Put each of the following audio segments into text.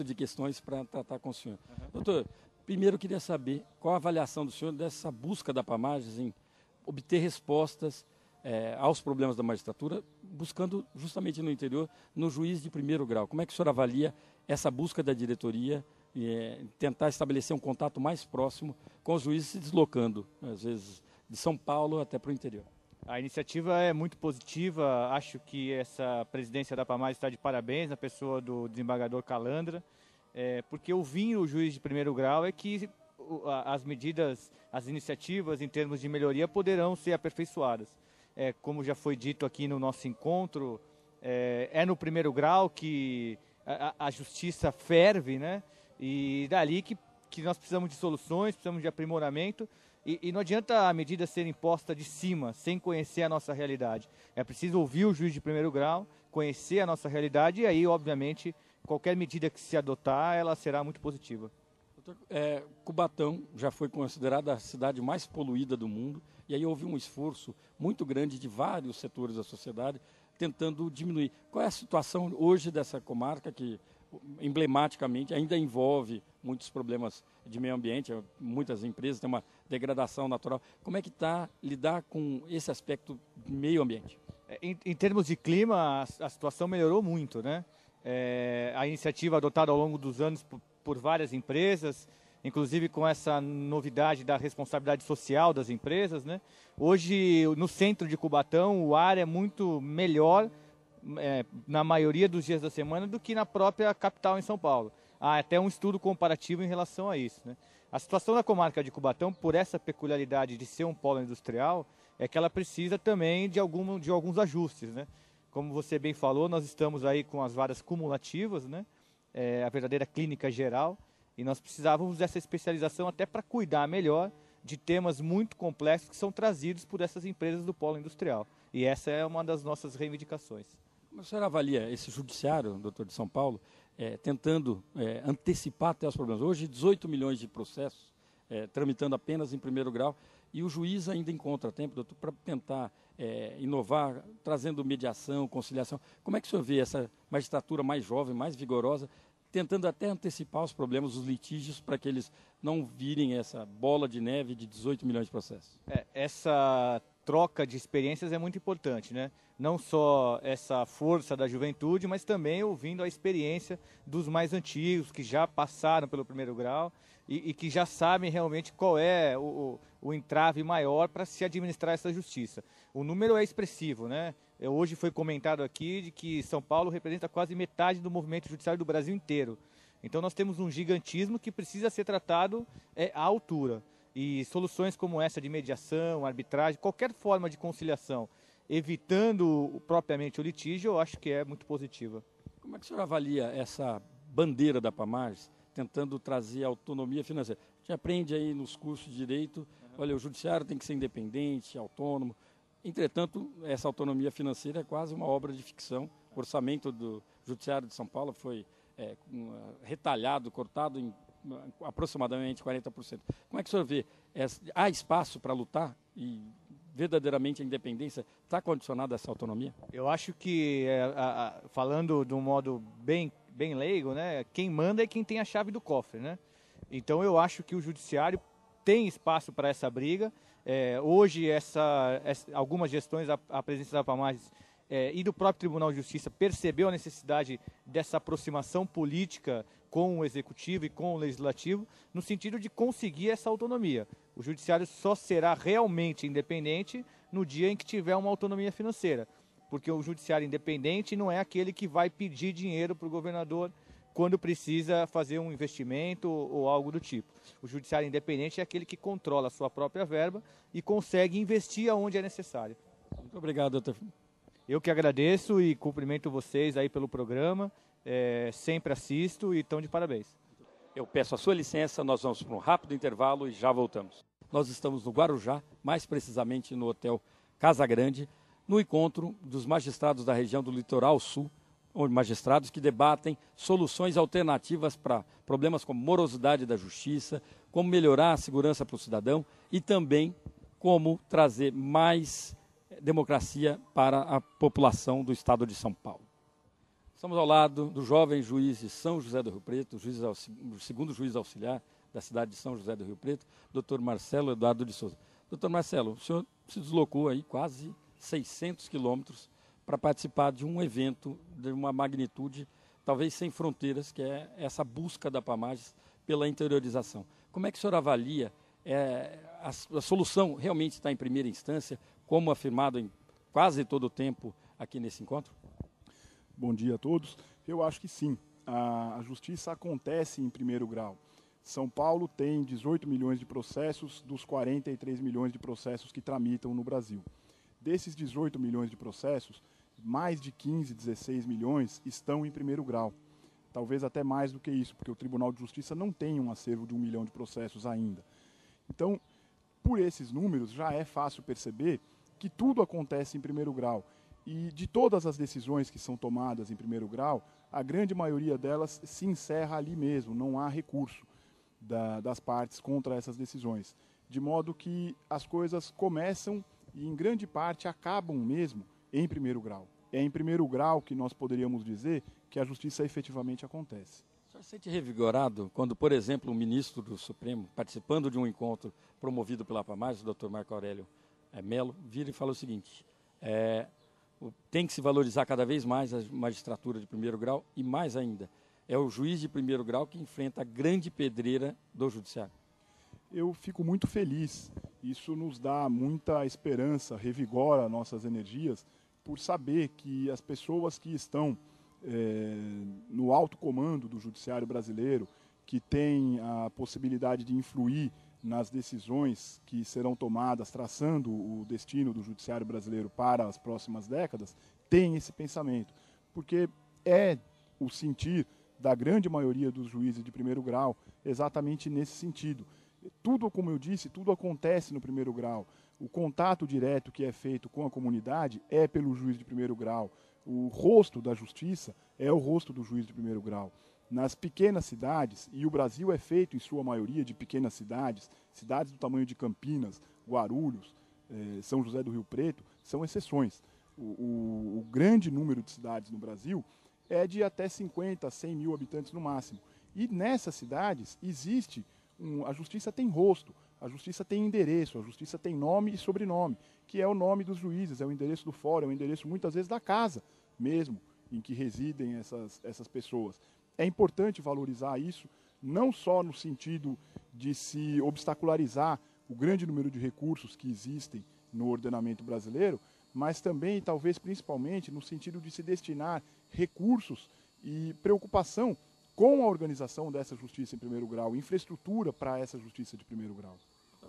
de questões para tratar com o senhor. Doutor, primeiro eu queria saber qual a avaliação do senhor dessa busca da Pamages em obter respostas aos problemas da magistratura, buscando justamente no interior, no juiz de primeiro grau. Como é que o senhor avalia essa busca da diretoria e tentar estabelecer um contato mais próximo com os juízes se deslocando, às vezes, de São Paulo até para o interior? A iniciativa é muito positiva, acho que essa presidência da Pamages está de parabéns, na pessoa do desembargador Calandra, porque ouvindo o juiz de primeiro grau é que as medidas, as iniciativas em termos de melhoria poderão ser aperfeiçoadas. Como já foi dito aqui no nosso encontro, é no primeiro grau que a justiça ferve, né? E dali que nós precisamos de soluções, precisamos de aprimoramento. E não adianta a medida ser imposta de cima, sem conhecer a nossa realidade. É preciso ouvir o juiz de primeiro grau, conhecer a nossa realidade e aí, obviamente, qualquer medida que se adotar, ela será muito positiva. Cubatão já foi considerada a cidade mais poluída do mundo e aí houve um esforço muito grande de vários setores da sociedade tentando diminuir. Qual é a situação hoje dessa comarca que emblematicamente ainda envolve muitos problemas de meio ambiente, muitas empresas têm uma degradação natural. Como é que está lidar com esse aspecto do meio ambiente? Em termos de clima, a situação melhorou muito, né? A iniciativa adotada ao longo dos anos por várias empresas, inclusive com essa novidade da responsabilidade social das empresas, né? Hoje, no centro de Cubatão, o ar é muito melhor na maioria dos dias da semana do que na própria capital em São Paulo. Há até um estudo comparativo em relação a isso, né? A situação da comarca de Cubatão, por essa peculiaridade de ser um polo industrial, é que ela precisa também de alguns ajustes, né? Como você bem falou, nós estamos aí com as varas cumulativas, né? A verdadeira clínica geral, e nós precisávamos dessa especialização até para cuidar melhor de temas muito complexos que são trazidos por essas empresas do polo industrial. E essa é uma das nossas reivindicações. Como o senhor avalia esse judiciário, doutor, de São Paulo, tentando antecipar até os problemas? Hoje, 18 milhões de processos tramitando apenas em primeiro grau e o juiz ainda encontra tempo, doutor, para tentar inovar, trazendo mediação, conciliação. Como é que o senhor vê essa magistratura mais jovem, mais vigorosa, tentando até antecipar os problemas, os litígios, para que eles não virem essa bola de neve de 18 milhões de processos? Essa troca de experiências é muito importante, né? Não só essa força da juventude, mas também ouvindo a experiência dos mais antigos, que já passaram pelo primeiro grau e que já sabem realmente qual é o entrave maior para se administrar essa justiça. O número é expressivo, né? Hoje foi comentado aqui de que São Paulo representa quase metade do movimento judiciário do Brasil inteiro. Então nós temos um gigantismo que precisa ser tratado à altura. E soluções como essa de mediação, arbitragem, qualquer forma de conciliação, evitando propriamente o litígio, eu acho que é muito positiva. Como é que o senhor avalia essa bandeira da Pamages, tentando trazer autonomia financeira? A gente aprende aí nos cursos de direito, olha, o judiciário tem que ser independente, autônomo. Entretanto, essa autonomia financeira é quase uma obra de ficção. O orçamento do Judiciário de São Paulo foi retalhado, cortado em aproximadamente 40%. Como é que o senhor vê? Há espaço para lutar e verdadeiramente a independência está condicionada a essa autonomia? Eu acho que, falando de um modo bem leigo, né, quem manda é quem tem a chave do cofre, né? Então eu acho que o judiciário tem espaço para essa briga. Hoje, algumas gestões, a presidência da Pamages e do próprio Tribunal de Justiça percebeu a necessidade dessa aproximação política com o Executivo e com o Legislativo, no sentido de conseguir essa autonomia. O Judiciário só será realmente independente no dia em que tiver uma autonomia financeira, porque o Judiciário independente não é aquele que vai pedir dinheiro para o governador quando precisa fazer um investimento ou algo do tipo. O Judiciário independente é aquele que controla a sua própria verba e consegue investir aonde é necessário. Muito obrigado, doutor. Eu que agradeço e cumprimento vocês aí pelo programa, sempre assisto e estão de parabéns. Eu peço a sua licença, nós vamos para um rápido intervalo e já voltamos. Nós estamos no Guarujá, mais precisamente no Hotel Casa Grande, no encontro dos magistrados da região do Litoral Sul, magistrados que debatem soluções alternativas para problemas como morosidade da justiça, como melhorar a segurança para o cidadão e também como trazer mais democracia para a população do estado de São Paulo. Estamos ao lado do jovem juiz de São José do Rio Preto, o segundo juiz auxiliar da cidade de São José do Rio Preto, Dr. Marcelo Eduardo de Souza. Dr. Marcelo, o senhor se deslocou aí quase 600 quilômetros para participar de um evento de uma magnitude talvez sem fronteiras, que é essa busca da Pamages pela interiorização. Como é que o senhor avalia a solução realmente está em primeira instância, como afirmado em quase todo o tempo aqui nesse encontro? Bom dia a todos. Eu acho que sim. A justiça acontece em primeiro grau. São Paulo tem 18 milhões de processos dos 43 milhões de processos que tramitam no Brasil. Desses 18 milhões de processos, mais de 15, 16 milhões estão em primeiro grau. Talvez até mais do que isso, porque o Tribunal de Justiça não tem um acervo de 1 milhão de processos ainda. Então, por esses números, já é fácil perceber que tudo acontece em primeiro grau. E de todas as decisões que são tomadas em primeiro grau, a grande maioria delas se encerra ali mesmo, não há recurso das partes contra essas decisões. De modo que as coisas começam e, em grande parte, acabam mesmo em primeiro grau. É em primeiro grau que nós poderíamos dizer que a justiça efetivamente acontece. O senhor se sente revigorado quando, por exemplo, o ministro do Supremo, participando de um encontro promovido pela Pamages, o Dr. Marco Aurélio Melo, vira e fala o seguinte: tem que se valorizar cada vez mais a magistratura de primeiro grau e, mais ainda, é o juiz de primeiro grau que enfrenta a grande pedreira do judiciário. Eu fico muito feliz. Isso nos dá muita esperança, revigora nossas energias, por saber que as pessoas que estão no alto comando do judiciário brasileiro, que têm a possibilidade de influir nas decisões que serão tomadas, traçando o destino do judiciário brasileiro para as próximas décadas, têm esse pensamento. Porque é o sentir da grande maioria dos juízes de primeiro grau exatamente nesse sentido. Tudo, como eu disse, tudo acontece no primeiro grau. O contato direto que é feito com a comunidade é pelo juiz de primeiro grau. O rosto da justiça é o rosto do juiz de primeiro grau. Nas pequenas cidades, e o Brasil é feito em sua maioria de pequenas cidades, cidades do tamanho de Campinas, Guarulhos, São José do Rio Preto, são exceções. O grande número de cidades no Brasil é de até 50, 100 mil habitantes no máximo. E nessas cidades existe, a justiça tem rosto, a justiça tem endereço, a justiça tem nome e sobrenome, que é o nome dos juízes, é o endereço do fórum, é o endereço muitas vezes da casa mesmo, em que residem essas pessoas. É importante valorizar isso, não só no sentido de se obstacularizar o grande número de recursos que existem no ordenamento brasileiro, mas também, talvez principalmente, no sentido de se destinar recursos e preocupação com a organização dessa justiça em primeiro grau, infraestrutura para essa justiça de primeiro grau.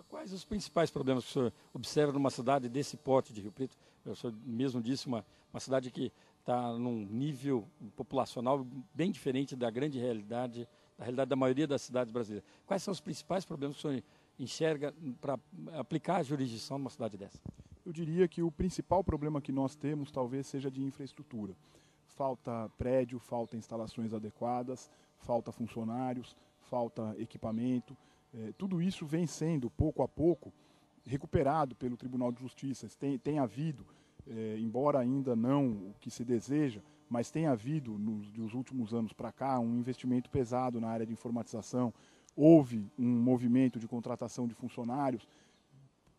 Quais os principais problemas que o senhor observa numa cidade desse porte de Rio Preto? O senhor mesmo disse, uma cidade que está num nível populacional bem diferente da grande realidade, da realidade da maioria das cidades brasileiras. Quais são os principais problemas que o senhor enxerga para aplicar a jurisdição numa cidade dessa? Eu diria que o principal problema que nós temos talvez seja de infraestrutura. Falta prédio, falta instalações adequadas, falta funcionários, falta equipamento. Tudo isso vem sendo, pouco a pouco, recuperado pelo Tribunal de Justiça. Tem havido, embora ainda não o que se deseja, mas tem havido, nos últimos anos para cá, um investimento pesado na área de informatização. Houve um movimento de contratação de funcionários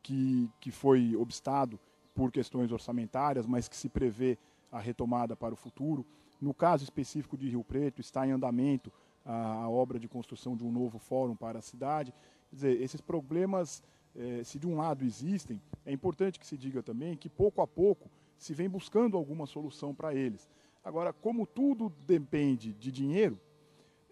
que foi obstado por questões orçamentárias, mas que se prevê a retomada para o futuro. No caso específico de Rio Preto, está em andamento a obra de construção de um novo fórum para a cidade. Quer dizer, esses problemas, se de um lado existem, é importante que se diga também que pouco a pouco se vem buscando alguma solução para eles. Agora, como tudo depende de dinheiro,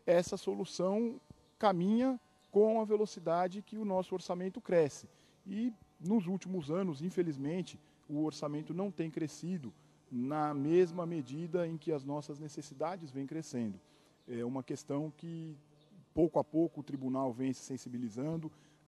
essa solução caminha com a velocidade que o nosso orçamento cresce. E nos últimos anos, infelizmente, o orçamento não tem crescido na mesma medida em que as nossas necessidades vêm crescendo. É uma questão que, pouco a pouco, o tribunal vem se sensibilizando